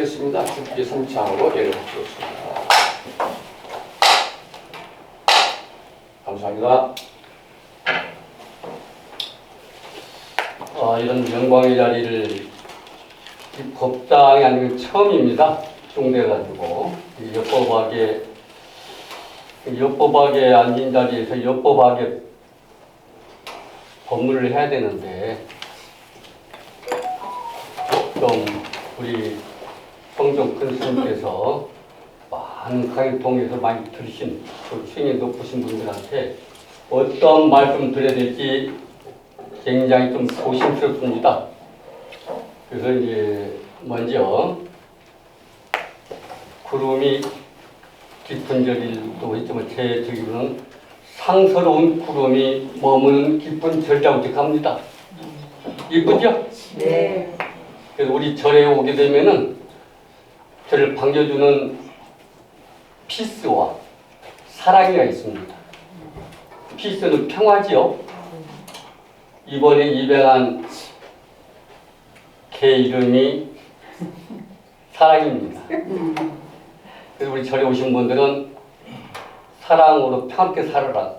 마치겠습니다. 준비성창으로 예를 드리겠습니다. 감사합니다. 이런 영광의 자리를 법당이 아니고 처음입니다. 중대가지고 엿법하게 앉은 자리에서 엿법하게 법문을 해야 되는데 좀 우리 성종 큰 스님께서 많은 강의 통해서 많이 들으신 그 수행이 높으신 분들한테 어떤 말씀 드려야 될지 굉장히 좀 조심스럽습니다. 그래서 이제 먼저 구름이 깊은 절일도 있지만 제 저기로는 상스러운 구름이 머무는 깊은 절이라고 기억합니다. 이쁘죠? 네. 그래서 우리 절에 오게 되면은 저를 반겨주는 피스와 사랑이가 있습니다. 피스는 평화지요. 이번에 입양한 개 이름이 사랑입니다. 그래서 우리 절에 오신 분들은 사랑으로 평안하게 살아라.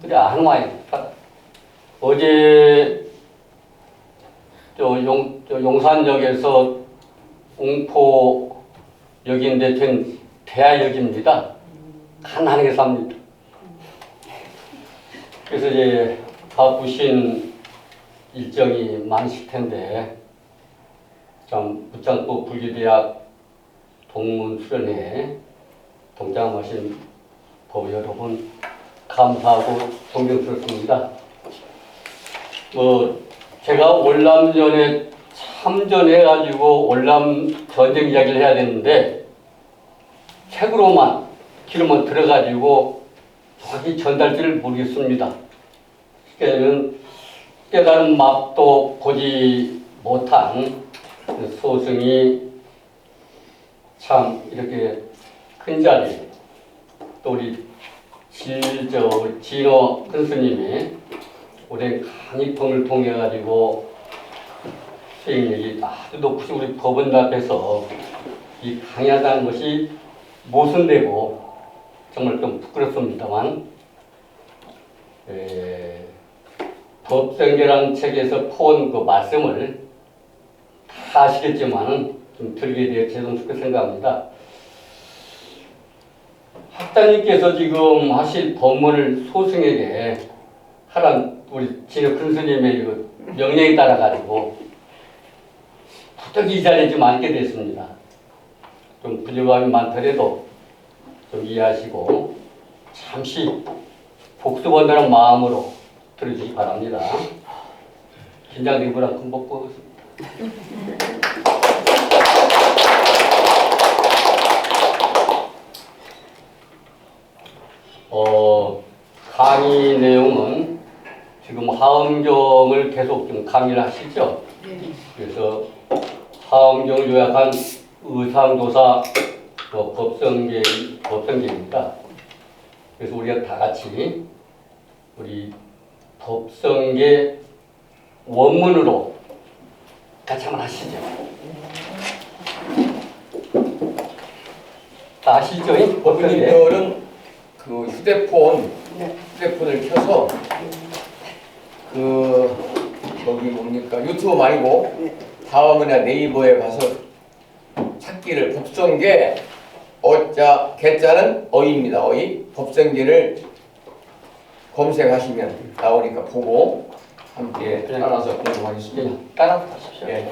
그래 한화에 어제 용산역에서 웅포역인데 전 대하역입니다. 가난하게 삽니다. 그래서 이제 바쁘신 일정이 많으실 텐데 참 무창포 불교대학 동문 수련회에 동참하신 법 여러분 감사하고 존경스럽습니다. 제가 월남전에 참전해가지고 월남 전쟁 이야기를 해야 되는데 책으로만 기로만 들어가지고 정확히 전달지를 모르겠습니다. 그러니까 깨달은 맛도 보지 못한 소승이 참 이렇게 큰 자리 또 우리 진호 큰 스님이 오랜 강의통을 통해 가지고 수행력이 아주 높으신 우리 법원 앞에서 이 강의하다는 것이 모순되고 정말 좀 부끄럽습니다만 법성계라는 책에서 포온 그 말씀을 다 아시겠지만은 좀 들게 되어 죄송스럽게 생각합니다. 학자님께서 지금 하실 법문을 소승에게 하란 우리 진호 큰 스님의 그 명령에 따라 가지고 부득이 이 자리에 좀 앉게 됐습니다. 좀 부족함이 많더라도 좀 이해하시고 잠시 복습한다는 마음으로 들어주시기 바랍니다. 긴장된 거라 큰 복 보겠습니다. 강의 내용은 지금 하엄경을 계속 좀 강의를 하시죠. 그래서 하엄경을 요약한 의상조사 법성계입니다. 그래서 우리가 다 같이 우리 법성계 원문으로 같이 한번 하시죠. 다 아시죠? 법인들은 그 휴대폰을 켜서 거기 뭡니까 유튜브 말고 다음이나 네이버에 가서 찾기를 법성계 어자 개자는 어입니다. 어이 법성계를 검색하시면 나오니까 보고 함께 따라서 공부하겠습니다. 따라하십시오. 예.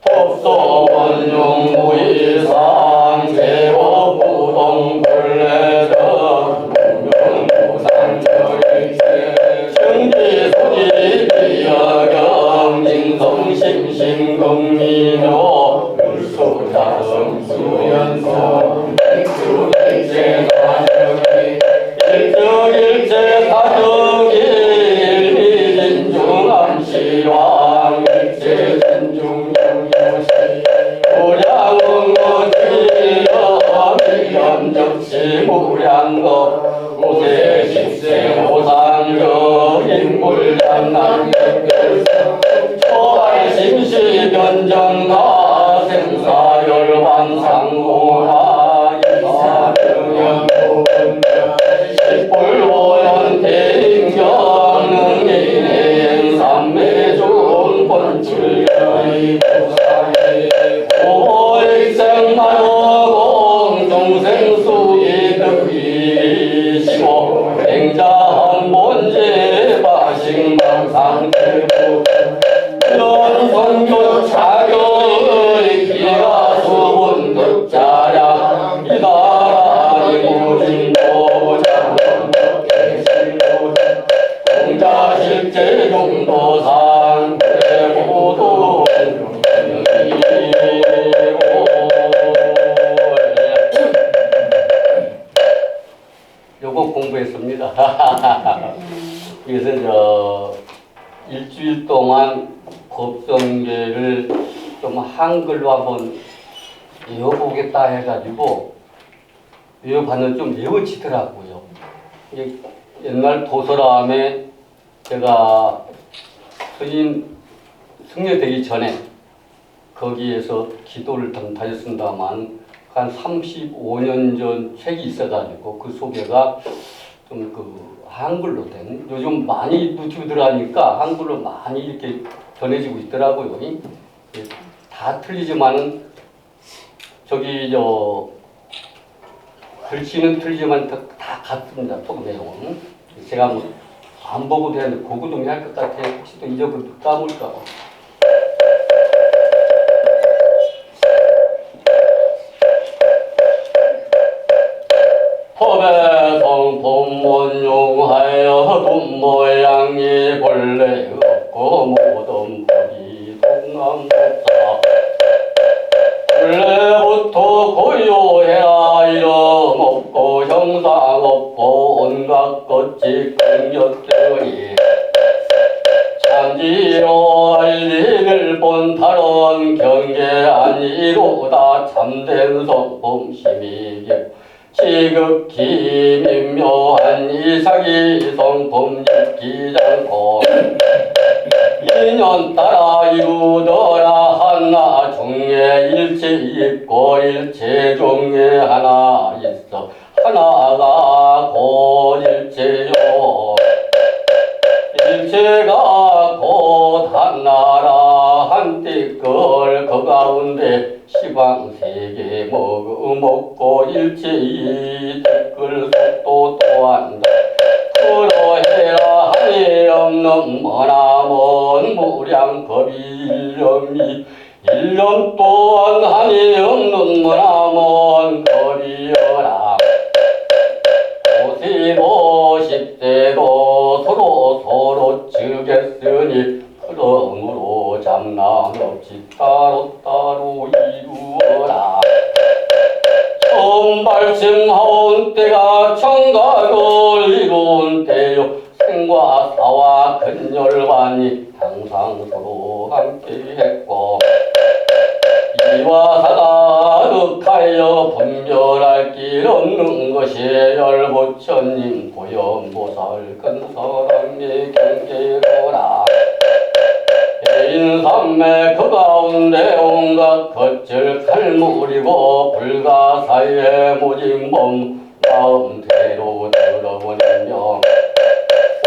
법성은 용무이상 제법부동 불례전 용무상절일체 승지소지 비여경 징성심심금미묘 물소자성수연성 백수백제가 맹자한 본제 바식망상대부 연성교 자격의 기가 수분 덕자량 이다라니 무진도 장동덕계실도 공자실제 용도상 대보도 요거 공부했습니다. 그래서 일주일 동안 법성계를 좀 한글로 한번 외워보겠다 해가지고 외워봤는데 좀 외워지더라고요. 이게 옛날 도서람에 제가 스님 승려되기 전에 거기에서 기도를 좀 다녔습니다만 한 35년 전 책이 있어가지고 그 소개가 좀 그 한글로 된 요즘 많이 유튜브 들어가니까 한글로 많이 이렇게 전해지고 있더라고요. 다 틀리지만은 저기 글씨는 틀리지만 다 같습니다. 속 내용은 제가 뭐 안 보고 되는데 고구동이 할 것 같아. 혹시 또 잊어버리고 까물까 봐. 법에성 본문용하여 돈모양이 본래 없고 모든 법이 동남북사 본래부터 고요해라 이름 없고 형상 없고 온갖 것이 긍정되니 참지로 알리를 본 다른 경계 아니로다 참된 성품 심이게 지극히 민묘한 이삭이 성품 잊기 않고 인연 따라 이루더라 하나 중에 일체 있고 일체 중에 하나 있어 하나가 곧 일체요 일체가 곧 하나라 한때걸 그 가운데 시방세계 먹고 일체이 댓글 속도 또한다 그러해라 한이 없는 머나먼 무량법이 일념 또한 한이 없는 머나먼 법이여라 오시도 십대도 서로 지겠으니 그러므로 잠남 없이 따로 이루어라 처음 발심하온 때가 청각을 이룬 때요 생과 사와 근열반이 항상 서로 함께했고 이와 사가 득하여 분별할 길 없는 것이 열부처님 보현보살 큰 사람의 경계로라 인삼매 그 가운데 온갖 것을 칼물이고 불가사의 모진 몸 마음대로 들어보내며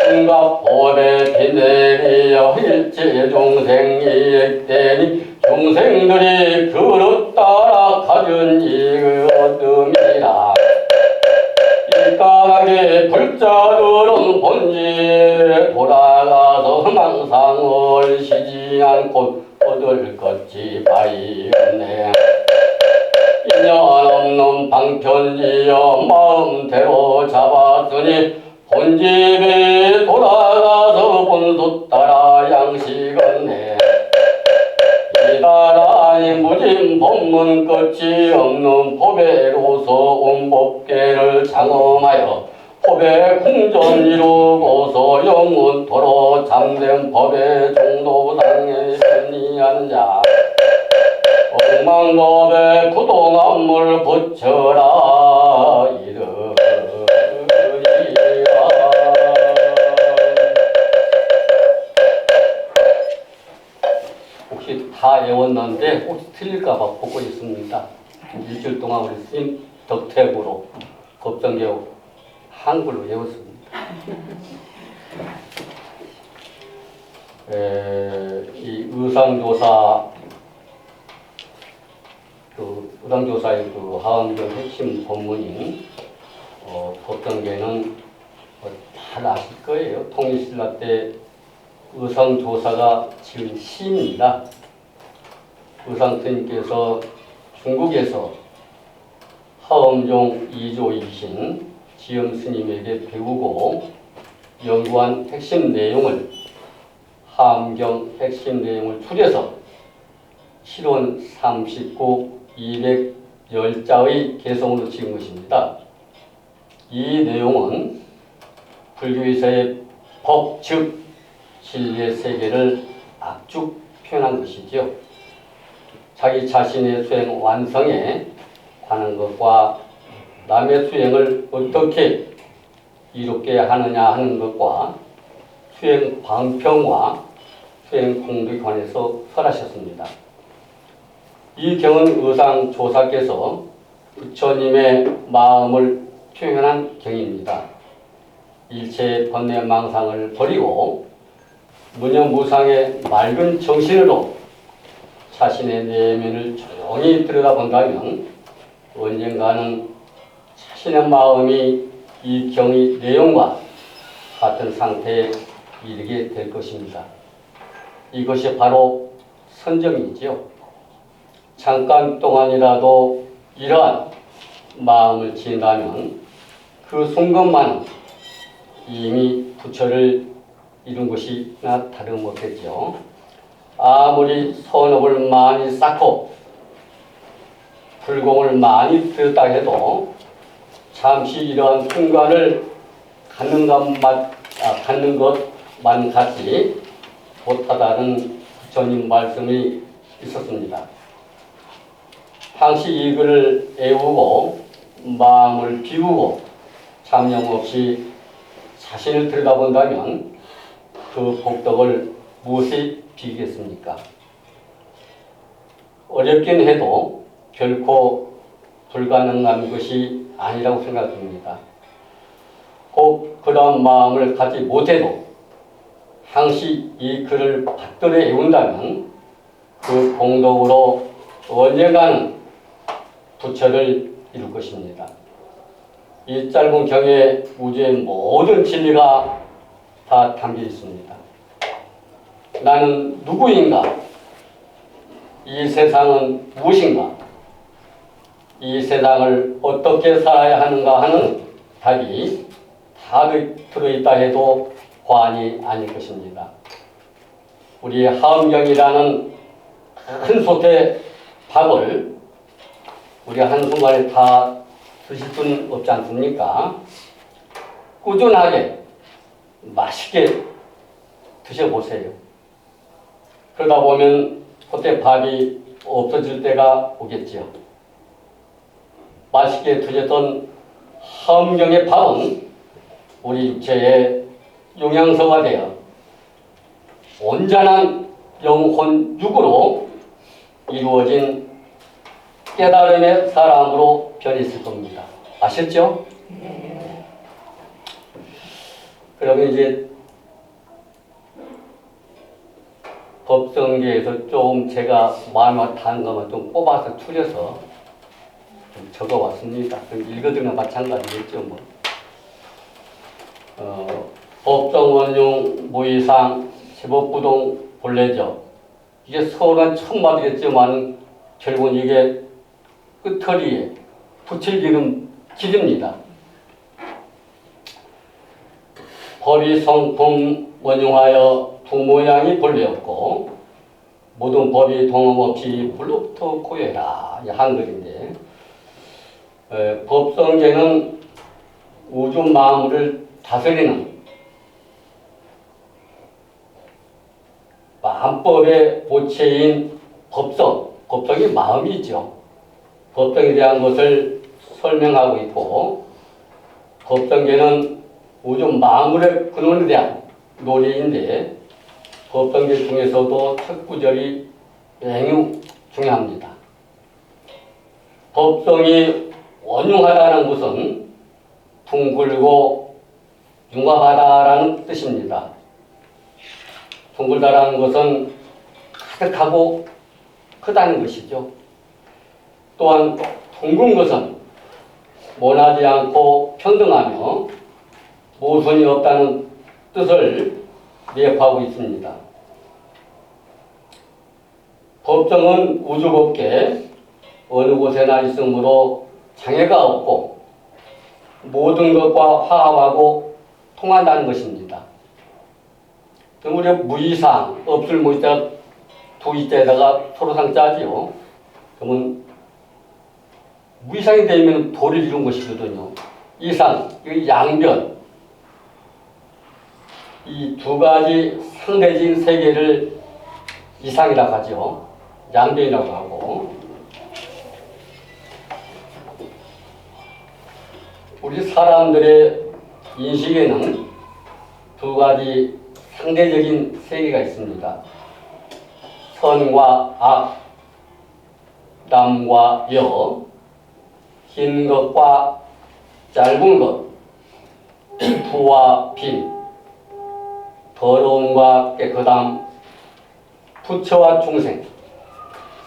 온갖 법에 비내리여 일체 중생이 액되니 중생들이 그릇 따라 가진 이의 얻음이라 일간하게 불자들은 본지에 돌아가서 망상을 쉬지 않고 얻을 것이 바이었네 인연 없는 방편지여 마음대로 잡았으니 본집에 돌아가서 본소 따라 양식었네 이다라니 무진 법문 끝이 없는 법에로서 온 법계를 장엄하여 법의 궁전 이루고서 영원토록 참된 법의 종도당에 편리한 자 억망법에 구동한물 붙여라 이르리라 혹시 다 외웠는데 혹시 틀릴까봐 보고 있습니다. 일주일 동안 우리 스님 덕택으로 법정개혁 한글로 외웠습니다. 이 의상조사의 그 하원경 핵심 본문인 법정계는 잘 아실 거예요. 통일신라 때 의성조사가 지은 시입니다. 의상 스님께서 중국에서 하엄종 2조이신 지엄 스님에게 배우고 연구한 핵심 내용을 하엄경 핵심 내용을 추려서 실원 39, 210자의 개성으로 지은 것입니다. 이 내용은 불교에서의 법, 즉 진리의 세계를 압축 표현한 것이지요. 자기 자신의 수행 완성에 관한 것과 남의 수행을 어떻게 이롭게 하느냐 하는 것과 수행 방평과 수행 공덕에 관해서 설하셨습니다. 이 경은 의상조사께서 부처님의 마음을 표현한 경입니다. 일체의 번뇌망상을 버리고 무념무상의 맑은 정신으로 자신의 내면을 조용히 들여다본다면 언젠가는 자신의 마음이 이 경의 내용과 같은 상태에 이르게 될 것입니다. 이것이 바로 선정이지요. 잠깐 동안이라도 이러한 마음을 지닌다면 그 순간만 이미 부처를 이룬 것이나 다름없겠죠. 아무리 선업을 많이 쌓고 불공을 많이 들였다 해도 잠시 이러한 순간을 갖는 것만 갖지 못하다는 부처님 말씀이 있었습니다. 항시 이 글을 애우고 마음을 비우고 잡념 없이 자신을 들여다본다면 그 복덕을 무엇에 비겠습니까? 어렵긴 해도 결코 불가능한 것이 아니라고 생각합니다. 꼭 그런 마음을 갖지 못해도 항시 이 글을 받들어 애운다면 그 공덕으로 언젠가는 부처를 이룰 것입니다. 이 짧은 경에 우주의 모든 진리가 다 담겨 있습니다. 나는 누구인가? 이 세상은 무엇인가? 이 세상을 어떻게 살아야 하는가 하는 답이 다 들어있다 해도 과언이 아닐 것입니다. 우리 하엄경이라는 큰 솥의 밥을 우리 한순간에 다 드실 수는 없지 않습니까? 꾸준하게 맛있게 드셔보세요. 그러다 보면 그때 밥이 없어질 때가 오겠지요. 맛있게 드셨던 하엄경의 밥은 우리 육체의 영양소가 되어 온전한 영혼 육으로 이루어진 깨달음의 사람으로 변했을 겁니다. 아셨죠? 네. 그러면 이제 법성계에서 좀 제가 마음에 닿은 것만 좀 뽑아서 추려서 좀 적어왔습니다. 읽어드리는 마찬가지겠죠. 뭐. 법성원용 무이상 제법부동 본래적 이게 서울한 처음 말이겠지만 결국은 이게 끝허리에 붙일 길입니다. 법이 성품 원용하여 두 모양이 본래였고 모든 법이 동음 없이 불로부터 고여라. 이 한글인데 법성계는 우주 만물을 다스리는 만법의 본체인 법성이 마음이죠. 법성에 대한 것을 설명하고 있고 법성계는 우주 만물의 근원에 대한 논리인데 법성계 중에서도 첫 구절이 매우 중요합니다. 법성이 원흉하다는 것은 둥글고 융합하다라는 뜻입니다. 둥글다라는 것은 가득하고 크다는 것이죠. 또한 둥근 것은 원하지 않고 평등하며 모순이 없다는 뜻을 내포하고 있습니다. 법정은 우주법계 어느 곳에나 있으므로 장애가 없고 모든 것과 화합하고 통한다는 것입니다. 그럼 우리가 무이상, 없을 무이자 두 이자에다가 서로상 짜지요. 그러면 무이상이 되면 도를 이룬 것이거든요. 이상, 이 양변, 이 두 가지 상대적인 세계를 이상이라고 하죠. 양변이라고 하고, 우리 사람들의 인식에는 두 가지 상대적인 세계가 있습니다. 선과 악, 남과 여, 긴 것과 짧은 것, 부와 빈, 더러움과 깨끗함, 부처와 중생,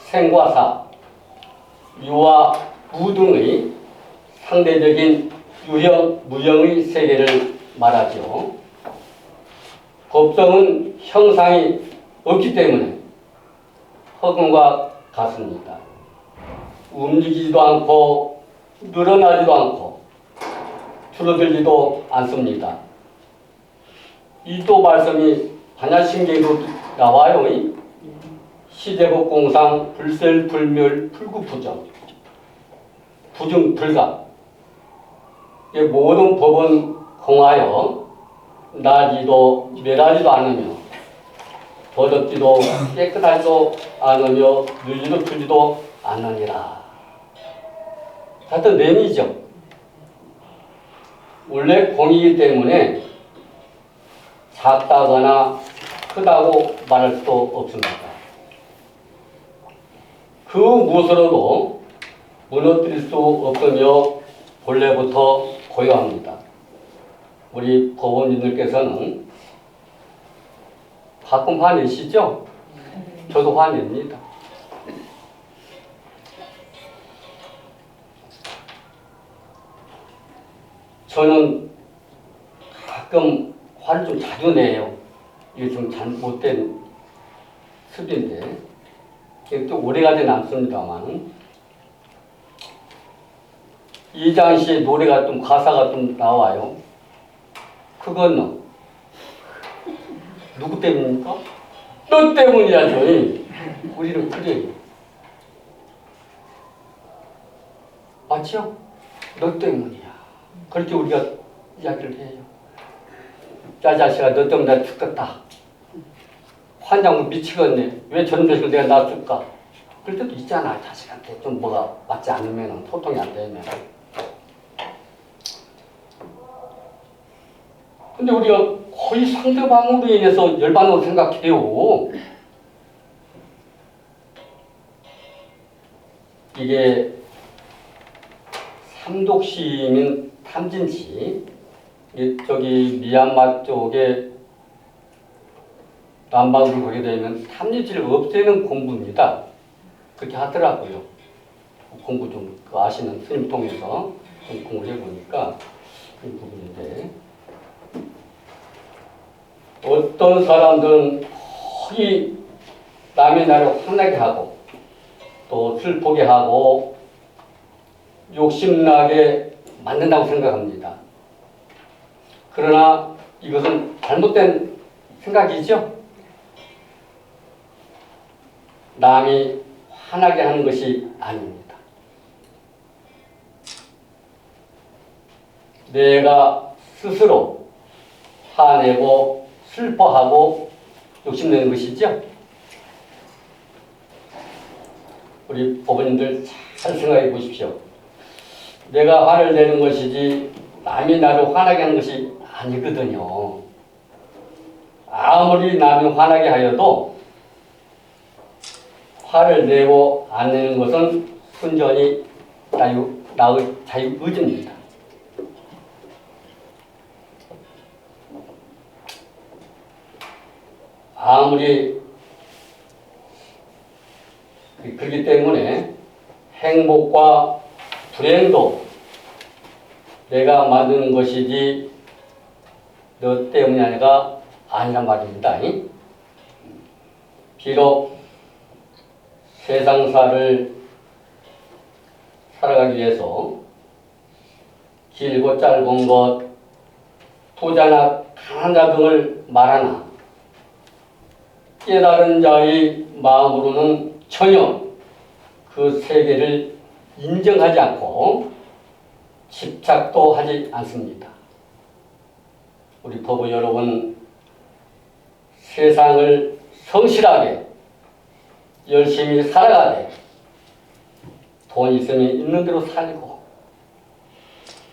생과 사, 유와 무 등의 상대적인 유형, 무형의 세계를 말하죠. 법정은 형상이 없기 때문에 허공과 같습니다. 움직이지도 않고 늘어나지도 않고 줄어들지도 않습니다. 이 또 말씀이 반야신경에도 나와요. 시제법공상 불설불멸 불구부정 부증 불가. 모든 법은 공하여 나지도 멸하지도 않으며 더럽지도 깨끗하지도 않으며 늘지도 풀지도 않느니라. 하여튼 내미죠. 원래 공이기 때문에 작다거나 크다고 말할 수도 없습니다. 그 무엇으로도 무너뜨릴 수 없으며 본래부터 고요합니다. 우리 법원님들께서는 가끔 화내시죠? 저도 화냅니다. 저는 가끔 화를 좀 자주 내요. 이게 좀 잘못된 습인데, 이게 또 오래가지 남습니다만, 이장 씨의 노래가 좀 가사가 좀 나와요. 그건 누구 때문입니까? 너 때문이야죠. 우리는 그래요. 맞죠? 너 때문이야. 그렇게 우리가 이야기를 해요. 야 자식아, 너 때문에 나 죽겠다. 환장도 미치겠네. 왜 저런 자식을 내가 낳았을까? 그럴 때도 있잖아. 자식한테 좀 뭐가 맞지 않으면, 소통이 안 되면. 근데 우리가 거의 상대방으로 인해서 열반으로 생각해요. 이게 삼독시민 탐진치, 저기 미얀마 쪽에 남방을 보게 되면 탐진치를 없애는 공부입니다. 그렇게 하더라고요. 공부 좀 아시는 스님 통해서 좀 공부를 해보니까 그 부분인데, 어떤 사람들은 거의 남의 나를 화나게 하고 또 슬프게 하고 욕심나게 만든다고 생각합니다. 그러나 이것은 잘못된 생각이죠. 남이 화나게 하는 것이 아닙니다. 내가 스스로 화내고 슬퍼하고 욕심내는 것이죠. 우리 법원님들 잘 생각해 보십시오. 내가 화를 내는 것이지 남이 나를 화나게 하는 것이 아니거든요. 아무리 남이 화나게 하여도 화를 내고 안 내는 것은 순전히 나의 자유의지입니다. 아무리 그렇기 때문에 행복과 불행도 내가 만드는 것이지 너 때문이 아니란 말입니다. 비록 세상사를 살아가기 위해서 길고 짧은 것, 부자나 가난한 자 등을 말하나 깨달은 자의 마음으로는 전혀 그 세계를 인정하지 않고 집착도 하지 않습니다. 우리 법부 여러분, 세상을 성실하게 열심히 살아가되 돈 있으면 있는 대로 살고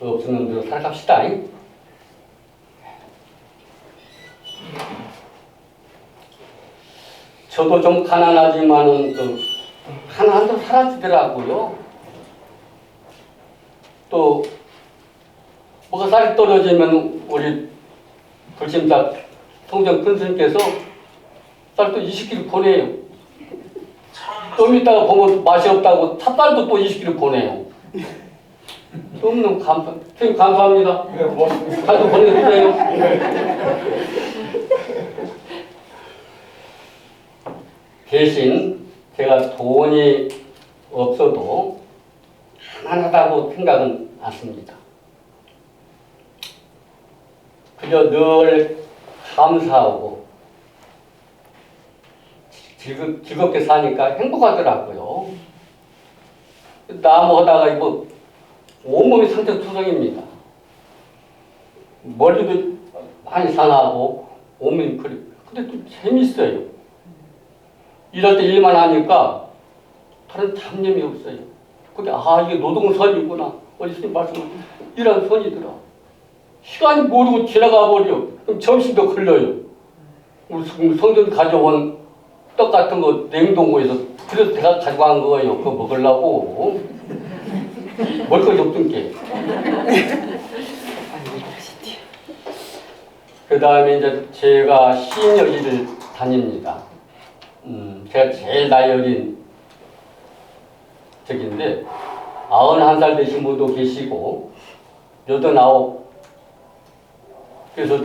없는 대로 살아갑시다. 저도 좀 가난하지만은 가난한 대로 살아주더라고요. 또 뭐가 살이 떨어지면 우리 불심자 성정 큰 스님께서 쌀도 20kg 보내요. 좀 이따가 보면 맛이 없다고 찹쌀도 또 20kg 보내요. 너무너무 선생님 감사합니다. 네, 고맙습니다. 쌀도 보내주세요. 대신 제가 돈이 없어도 가난하다고 생각은 않습니다. 그저 늘 감사하고 즐겁게 사니까 행복하더라고요. 나무 하다가 온몸이 상처투성입니다. 머리도 많이 상하고 온몸이 그래. 근데 또 재밌어요. 이럴 때 일만 하니까 다른 잡념이 없어요. 근데 이게 노동선이구나. 어디 스님 말씀을 이런 선이더라. 시간이 모르고 지나가 버려. 그럼 점심도 걸려요. 우리 성전 가져온 떡 같은 거 냉동고에서 그래서 제가 가져간 거예요. 그거 먹으려고. 먹을 것이 없던 게. 그 다음에 이제 제가 시인여기를 다닙니다. 제가 제일 나이 어린 적인데 91살 되신 분도 계시고 89. 그래서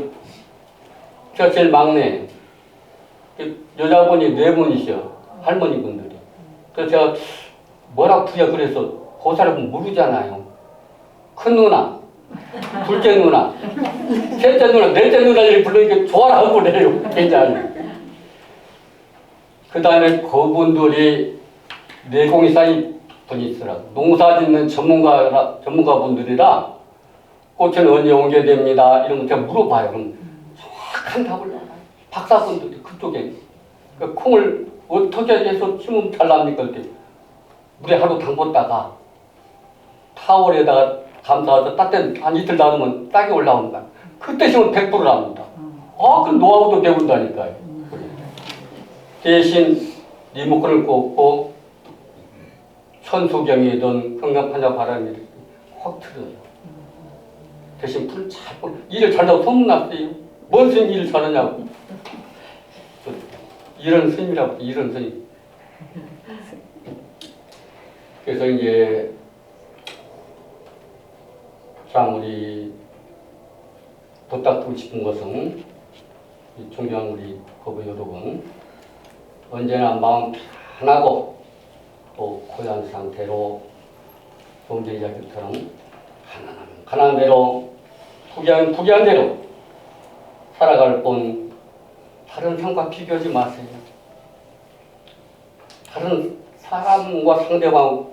제가 제일 막내. 여자분이 4분이셔. 할머니분들이. 그래서 제가 뭐라 부여 그래서 그 사람은 모르잖아요. 큰 누나, 둘째 누나, 셋째 누나, 넷째 누나를 부르니까 좋아라고 그래요. 굉장히. 그 다음에 그분들이 내공이 쌓인 분이 있더라고. 농사 짓는 전문가분들이라 꽃은 언제 옮겨야 됩니다. 이런 거 제가 물어봐요. 그럼 정확한 답을 나와요. 박사분들이 그쪽에. 그러니까 콩을 어떻게 해서 심으면 잘 납니까? 이렇게 물에 하루 담궜다가 타월에다가 감싸서 따뜻한 한 이틀 놔두면 딱이 올라온다. 그때 심으면 100% 납니다. 그 노하우도 배운다니까요. 대신 리모컨을 꽂고 천수경이든 건강판자 바람이 확 틀어요. 대신 풀 잘 뽑고 일을 잘하고 소문났어요. 뭔 스님 일을 잘하냐고. 이런 스님이라고, 이런 스님. 그래서 이제 참 우리 부탁드리고 싶은 것은 존경하는 우리 법부 여러분, 언제나 마음 편하고 또 고요한 상태로 좀 전에 이야기처럼 가난하면 가난한 대로, 부귀하면 부귀한 대로 살아갈 뿐 다른 사람과 비교하지 마세요. 다른 사람과 상대방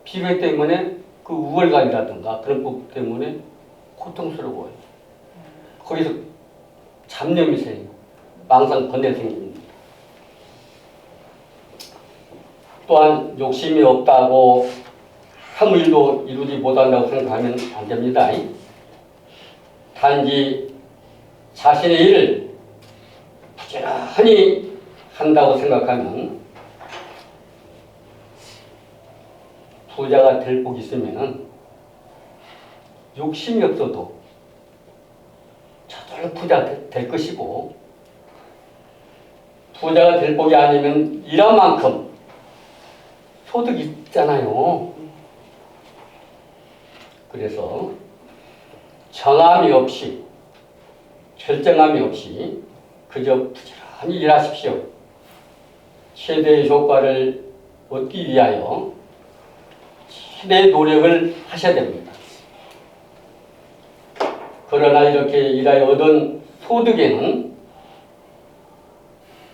비교 때문에 그 우월감이라든가 그런 것 때문에 고통스러워요. 거기서 잡념이 생기고 망상 번뇌 생깁니다. 또한 욕심이 없다고 아무 일도 이루지 못한다고 생각하면 안 됩니다. 단지 자신의 일을 부지런히 한다고 생각하면 부자가 될 복이 있으면 욕심이 없어도 저절로 부자가 될 것이고, 부자가 될 복이 아니면 일한 만큼 소득이 있잖아요. 그래서 정함이 없이 결정함이 없이 그저 부지런히 일하십시오. 최대의 효과를 얻기 위하여 최대의 노력을 하셔야 됩니다. 그러나 이렇게 일하여 얻은 소득에는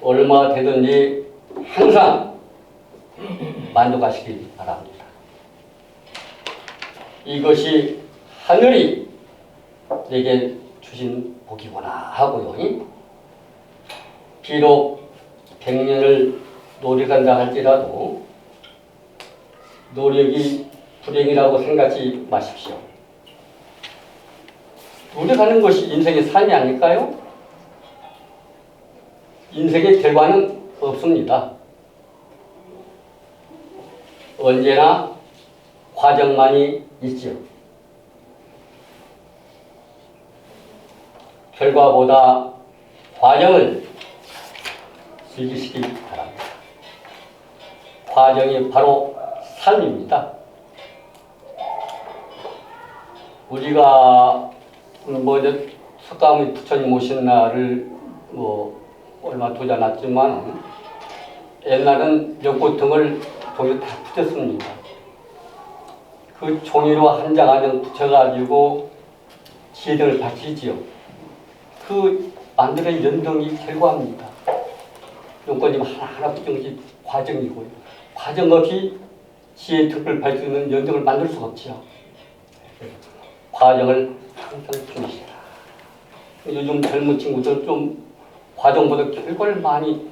얼마 되든지 항상 만족하시길 바랍니다. 이것이 하늘이 내게 주신 복이구나 하고요. 비록 100년을 노력한다 할지라도 노력이 불행이라고 생각하지 마십시오. 노력하는 것이 인생의 삶이 아닐까요? 인생의 결과는 없습니다. 언제나 과정만이 있지요. 결과보다 과정을 즐기시기 바랍니다. 과정이 바로 삶입니다. 우리가 이제 석가모니 부처님 오신 날을 얼마 두지 않았지만 옛날은 연꽃등을 종이 다 붙였습니다. 그 종이로 한 장 한 장 붙여가지고 지혜등을 밝히지요. 그 만드는 연등이 결과입니다. 연꽃님 하나하나 붙인 것이 과정이고요. 과정 없이 지혜등을 밝히는 연등을 만들 수가 없지요. 과정을 항상 중시해라. 요즘 젊은 친구들 좀 과정보다 결과를 많이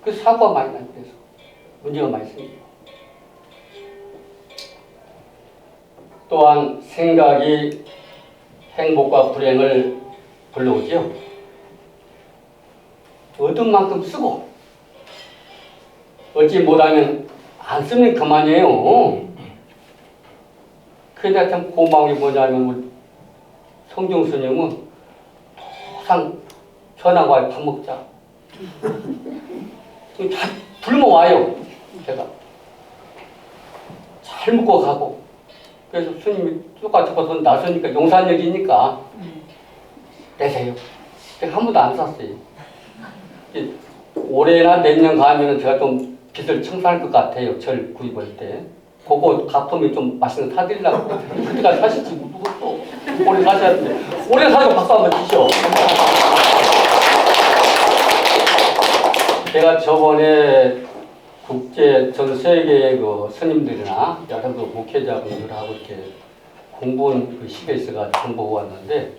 그 사고가 많이 나게 돼서 문제가 많이 생겨요. 또한 생각이 행복과 불행을 불러오지요. 얻은 만큼 쓰고 얻지 못하면 안 쓰면 그만이에요. 그게 참 고마운 게 뭐냐면 성경 스님은 항상 전화가 밥 먹자. 다 불면 와요. 제가 잘 먹고 가고. 그래서 스님이 똑같이 벗어 나서니까 용산역이니까 내세요. 제가 한 번도 안 샀어요. 올해나 내년 가면 제가 좀 빚을 청산할 것 같아요. 절 구입할 때. 그거 갚으면 좀 맛있는 거 사드리려고. 그때까지 사실지 모르겠어. 올해 사셔야 되는데. 올해 사서 박수 한번 주시오. 제가 저번에 국제 전 세계의 그 스님들이나 여러 그 목회자분들하고 이렇게 공부한 그 시기에 있어가 정보가 왔는데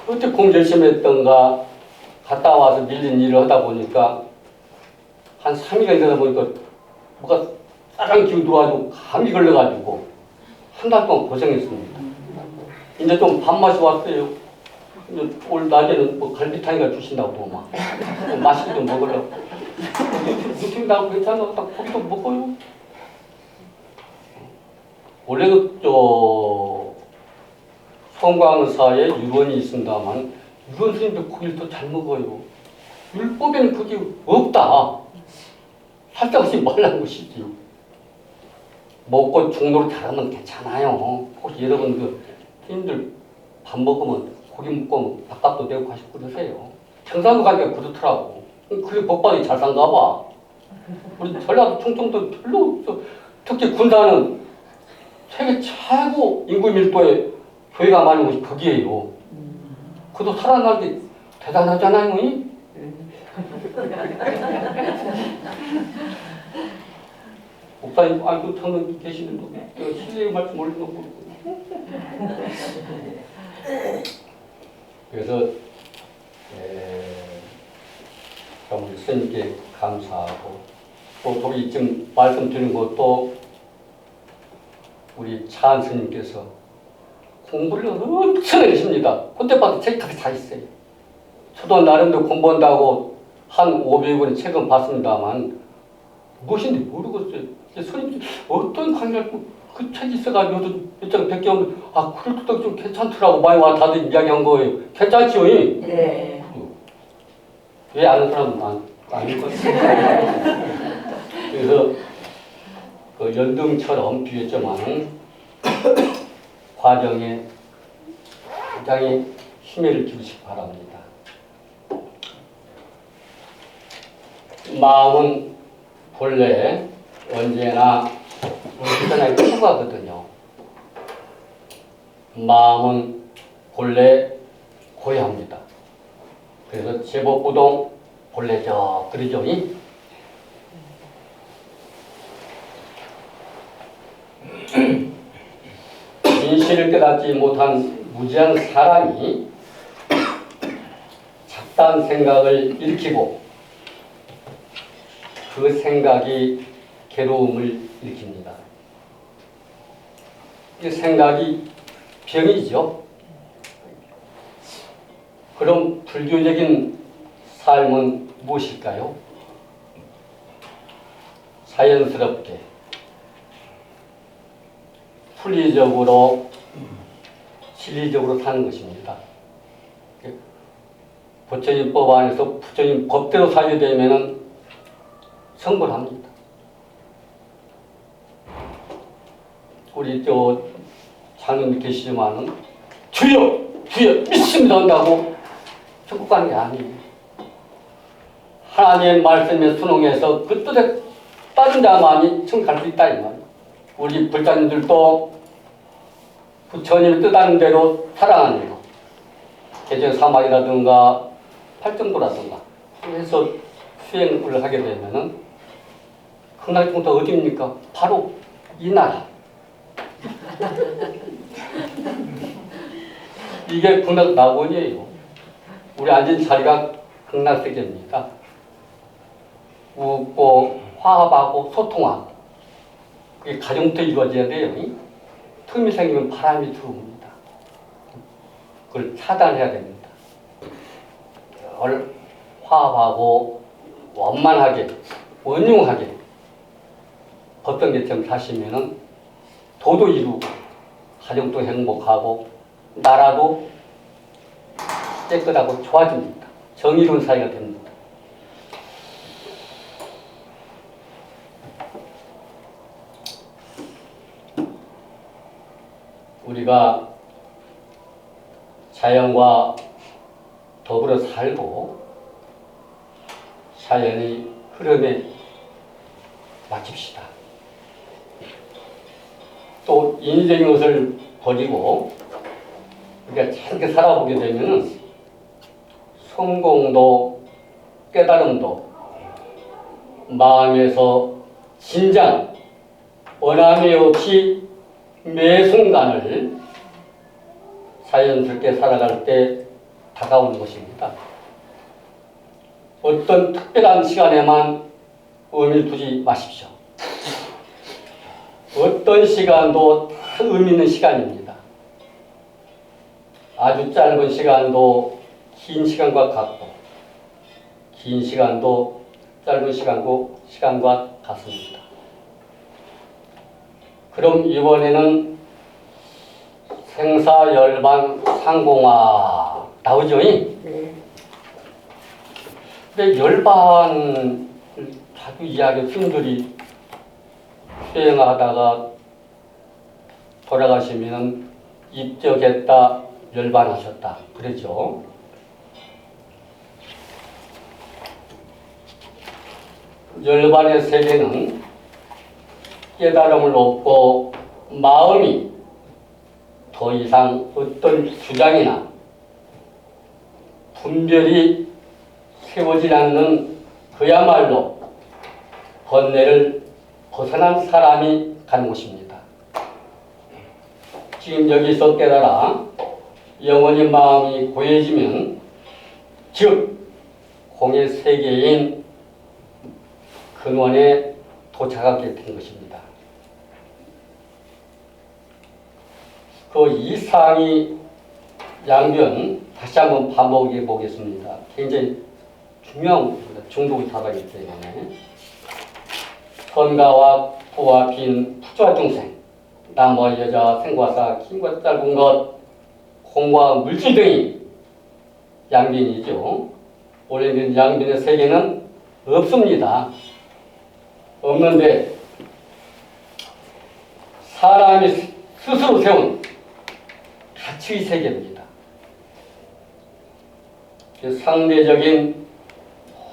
그때 공부 열심히 했던가 갔다 와서 밀린 일을 하다 보니까 한 3일이 되다 보니까 뭐가 싸랑 기운 들어가지고 감이 걸려가지고 한 달 동안 고생했습니다. 이제 좀 밥맛이 왔어요. 이제 올 낮에는 뭐 갈비탕이가 주신다고 막 맛있게 좀 먹으려고. 느낌 나고 괜찮아. 딱 고기도 먹어요. 원래도 성광사에 유언이 있습니다만 유언 스님들 고기를 더 잘 먹어요. 율법에는 그게 없다. 살짝 없이 말라는 것이지. 먹고 중도로 잘하면 괜찮아요. 혹시 여러분 그 스님들 밥 먹으면 고기 먹고 밥값도 내고 가시고 그러세요. 청산도 가니까 그렇더라고. 그게 복받이 잘 산가 봐. 우리 전라도 충청도 별로 없어. 특히 군산은 세계 최고 인구 밀도의 교회가 많은 곳이 거기에요. 그도 살아나기 대단하잖아요. 목사님, 아이고, 저는 계시는데, 실례의 말씀 올리는 거 모르고. 그래서, 우리 스님께 감사하고, 또 저기 지금 말씀드린 것도 우리 차한 스님께서 공부를 엄청 하십니다. 그때 봐도 책이 다 있어요. 저도 나름대로 공부한다고 한 500원의 책은 봤습니다만, 무엇인지 모르겠어요. 스님 어떤 강의를 그 책이 있어가지고 몇 장 몇 개 없는데 그래도 좀 괜찮더라고 많이 와 다들 이야기한 거예요. 괜찮지요? 네. 왜 아는 사람은 아닐 것 같아요. 그래서 그 연등처럼 비했지만은 과정에 굉장히 힘을 기우시기 바랍니다. 마음은 본래 언제나 우리나라의 초가거든요. 마음은 본래 고야합니다. 그래서 제법부동 본래적 그러죠. 진실을 깨닫지 못한 무지한 사람이 잡다한 생각을 일으키고 그 생각이 괴로움을 일으킵니다. 이 생각이 병이죠. 그럼 불교적인 삶은 무엇일까요? 자연스럽게 풀리적으로 진리적으로 사는 것입니다. 부처님법 안에서 부처님 법대로 살게 되면 성불합니다. 우리 장님 계시지만은 주여 믿습니다 한다고 천국 가는 게 아니에요. 하나님의 말씀에 순응해서 그 뜻에 따른 자만이 천국 갈 수 있다 이 말이에요. 우리 불자님들도 부처님의 뜻하는 대로 살아가는 거. 개정 사막이라든가 팔정도라든가 해서 수행을 하게 되면은 극락정토 어디입니까? 바로 이 나라. 이게 극락낙원이에요. 우리 앉은 자리가 극락세계입니다. 웃고 화합하고 소통하고 그게 가정부터 이루어져야 돼요. 틈이 생기면 바람이 들어옵니다. 그걸 차단해야 됩니다. 화합하고 원만하게 원융하게 법정계처럼 사시면은 도도 이루고 가정도 행복하고 나라도 깨끗하고 좋아집니다. 정의로운 사회가 됩니다. 우리가 자연과 더불어 살고 자연의 흐름에 맡깁시다. 또 인위적인 것을 버리고 우리가 참게 살아보게 되면은 성공도 깨달음도 마음에서 진장 원함이 없이 매 순간을 자연스럽게 살아갈 때 다가오는 것입니다. 어떤 특별한 시간에만 의미를 두지 마십시오. 어떤 시간도 의미 있는 시간입니다. 아주 짧은 시간도 긴 시간과 같고 긴 시간도 짧은 시간과 같습니다. 그럼 이번에는 생사열반 상공화 나오죠? 네. 근데 열반을 자주 이야기하는 스님들이 수행하다가 돌아가시면 입적했다, 열반하셨다. 그러죠? 열반의 세계는 깨달음을 얻고 마음이 더 이상 어떤 주장이나 분별이 세워지지 않는 그야말로 번뇌를 벗어난 사람이 가는 곳입니다. 지금 여기서 깨달아 영원히 마음이 고해지면 즉 공의 세계인 근원에 도착하게 된 것입니다. 그 이상이 양변 다시 한번 반복해 보겠습니다. 굉장히 중요한 것입니다. 중독이 살아있기 때문에 선가와 부와 빈 부조와 중생 남과 여자 생과사 긴과 짧은 것 공과 물질 등이 양변이죠. 원래는 양변의 세계는 없습니다. 없는데 사람이 스스로 세운 가치의 세계입니다. 그 상대적인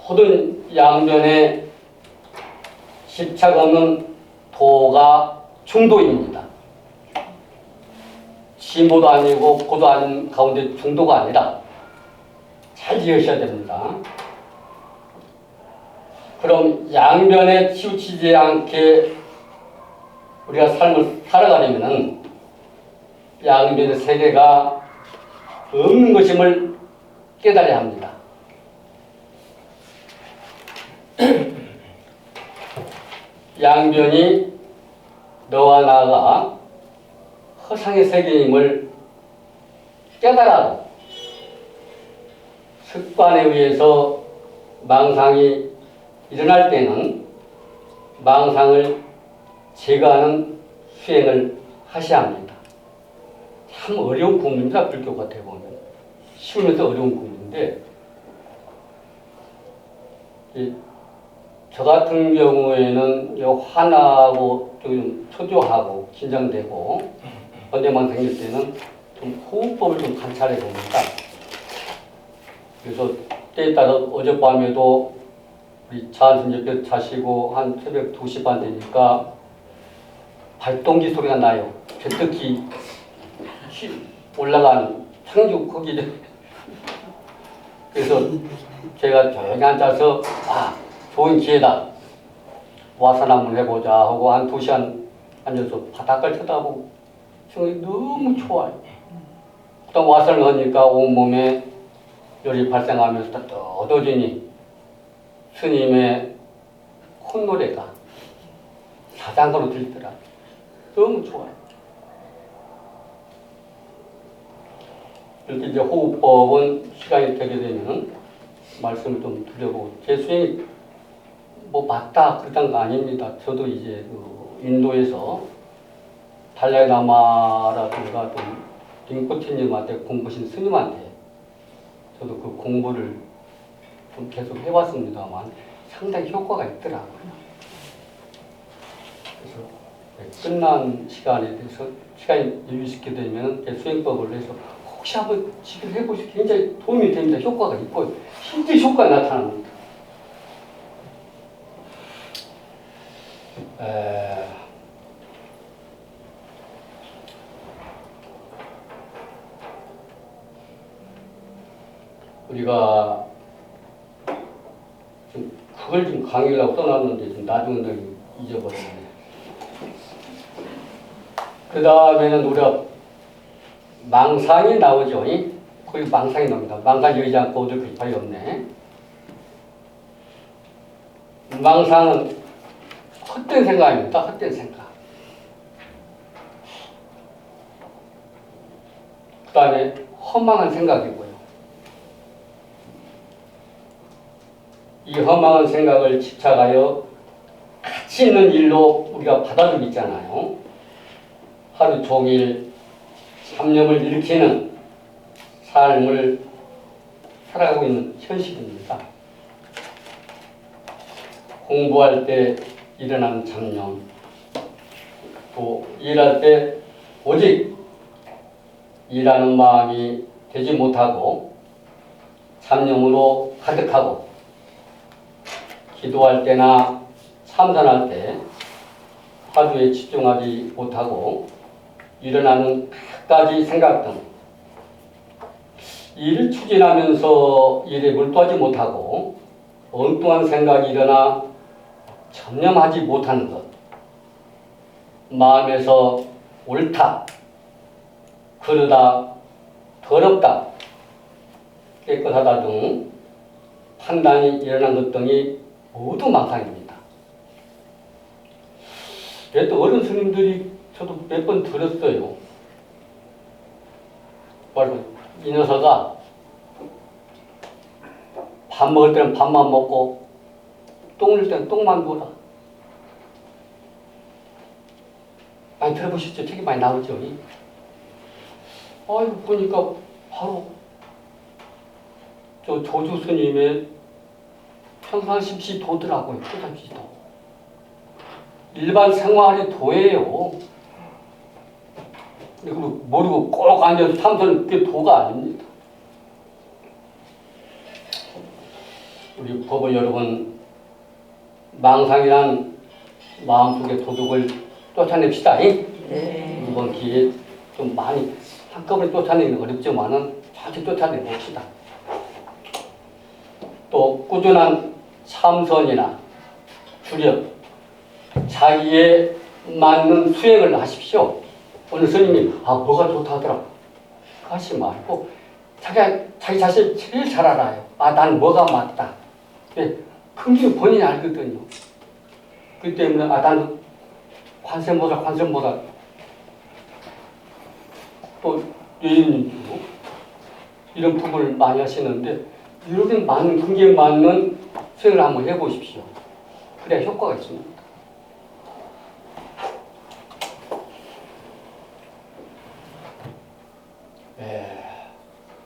모든 양면에 집착 없는 도가 중도입니다. 진보도 아니고 고도 아닌 가운데 중도가 아니라 잘 이해하셔야 됩니다. 그럼 양면에 치우치지 않게 우리가 삶을 살아가려면 양면의 세계가 없는 것임을 깨달아야 합니다. 양변이 너와 나가 허상의 세계임을 깨달아도 습관에 의해서 망상이 일어날 때는 망상을 제거하는 수행을 하셔야 합니다. 참 어려운 공부입니다. 불교 같아 보면. 쉬우면서 어려운 공부인데 저 같은 경우에는 화나고 좀 초조하고 긴장되고 번뇌만 생길 때는 좀 호흡법을 좀 관찰해 봅니다. 그래서 때에 따라 어젯밤에도 우리 자신님께 자시고 한 새벽 2시 반 되니까 발동기 소리가 나요. 제특기 올라가는 창조 거기. 그래서 제가 조용히 앉아서 좋은 기회다. 와산 한번 해보자 하고 한 2시간 앉아서 바닥을 쳐다보고 생각이 너무 좋아요. 또 와산을 하니까 온몸에 열이 발생하면서 떠떠지니 스님의 콧노래가 자장가로 들리더라. 너무 좋아요. 이렇게 이제 호흡법은 시간이 되게 되면 말씀을 좀 드려보고 제 수행이 뭐 맞다 그런 거 아닙니다. 저도 이제 그 인도에서 달라이라마라든가 좀 링포체님한테 공부하신 스님한테 저도 그 공부를 좀 계속 해왔습니다만 상당히 효과가 있더라고요. 그래서 끝난 시간에 대해서 시간이 여유 있게 되면 수행법을 해서 혹시 한번 지금 해보시면 굉장히 도움이 됩니다. 효과가 있고 실제 효과가 나타납니다. 우리가 좀 그걸 좀 강의라고 써놨는데 좀 나중에 잊어버렸네. 그 다음에는 우리가 망상이 나오죠. 거기 망상이 나옵니다. 망상이 여의지 않고 어딜 글파이 없네. 망상은 헛된 생각입니다. 헛된 생각. 그 다음에 허망한 생각이고요. 이 허망한 생각을 집착하여 가치 있는 일로 우리가 받아들이고 있잖아요. 하루 종일 잡념을 일으키는 삶을 살아가고 있는 현실입니다. 공부할 때 일어나는 잡념, 또 일할 때 오직 일하는 마음이 되지 못하고 잡념으로 가득하고 기도할 때나 참선할 때 화두에 집중하지 못하고 일어나는 갖가지 생각 등 일을 추진하면서 일에 몰두하지 못하고 엉뚱한 생각이 일어나 전념하지 못하는 것, 마음에서 옳다, 그르다, 더럽다, 깨끗하다 등 판단이 일어난 것 등이 모두 망상입니다. 또 어른 스님들이 저도 몇 번 들었어요. 바로 이 녀석아 밥 먹을 때는 밥만 먹고 똥 울 때는 똥만 누라. 많이 들어보셨죠? 책이 많이 나오죠? 아이고 보니까 바로 저 조주 스님의 평상심시 도더라고요. 평상심시 도. 일반 생활의 도예요. 그리고 모르고 꼭 앉아서 참선은 그게 도가 아닙니다. 우리 법을 여러분 망상이란 마음속의 도둑을 쫓아냅시다. 네. 이번 기회에 좀 많이 한꺼번에 쫓아내는 건 어렵지만은 천천히 쫓아내봅시다. 또 꾸준한 참선이나 주력, 자기에 맞는 수행을 하십시오. 오늘 스님이 뭐가 좋다 하더라 하지 말고 자기 자신 제일 잘 알아요. 난 뭐가 맞다. 큰 게 본인이 알거든요. 그 때문에 난 관세음보살 또 예인님도 이런 부분을 많이 하시는데 이렇게 맞는 근기에 맞는 수행을 한번 해보십시오. 그래야 효과가 있습니다.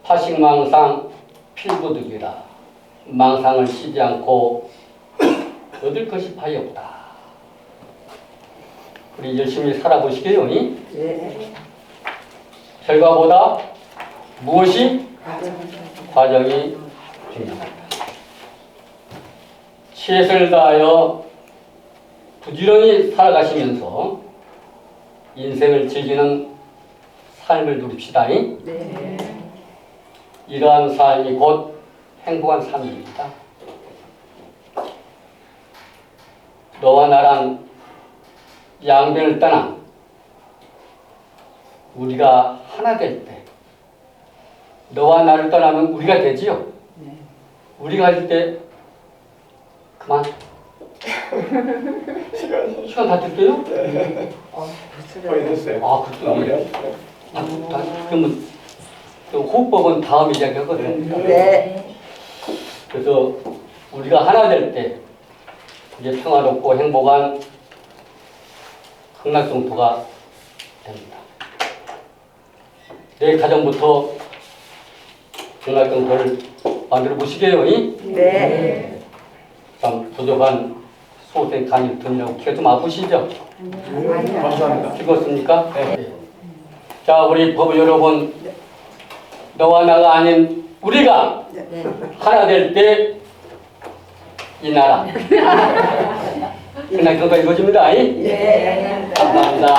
파식망상 필부득이라 망상을 쉬지 않고 얻을 것이 파이 없다. 우리 열심히 살아보시게요. 네. 결과보다 무엇이 과정이 중요합니다. 치엣을 다하여 부지런히 살아가시면서 인생을 즐기는 삶을 누립시다. 네. 이러한 삶이 곧 행복한 삶입니다. 너와 나란 양변을 떠나 우리가 하나 될 때, 너와 나를 떠나면 우리가 되지요. 네. 우리가 할 때 그만. 시간 다 됐어요? 거의 됐어요. 그렇죠. 그러면 또 호흡법은 다음 이야기하거든요. 네. 그래서 우리가 하나 될 때 이제 평화롭고 행복한 극락정토가 됩니다. 내일 가정부터 극락정토를 만들어 보시게요. 네. 참 부족한 소생 간이 드니라고 기가 좀 아프시죠? 감사합니다. 죽었습니까? 네. 자, 우리 법을 여러분, 너와 나가 아닌 우리가 네. 하나 될 때 이 나라 극락정토가 이루어집니다. 네. 감사합니다.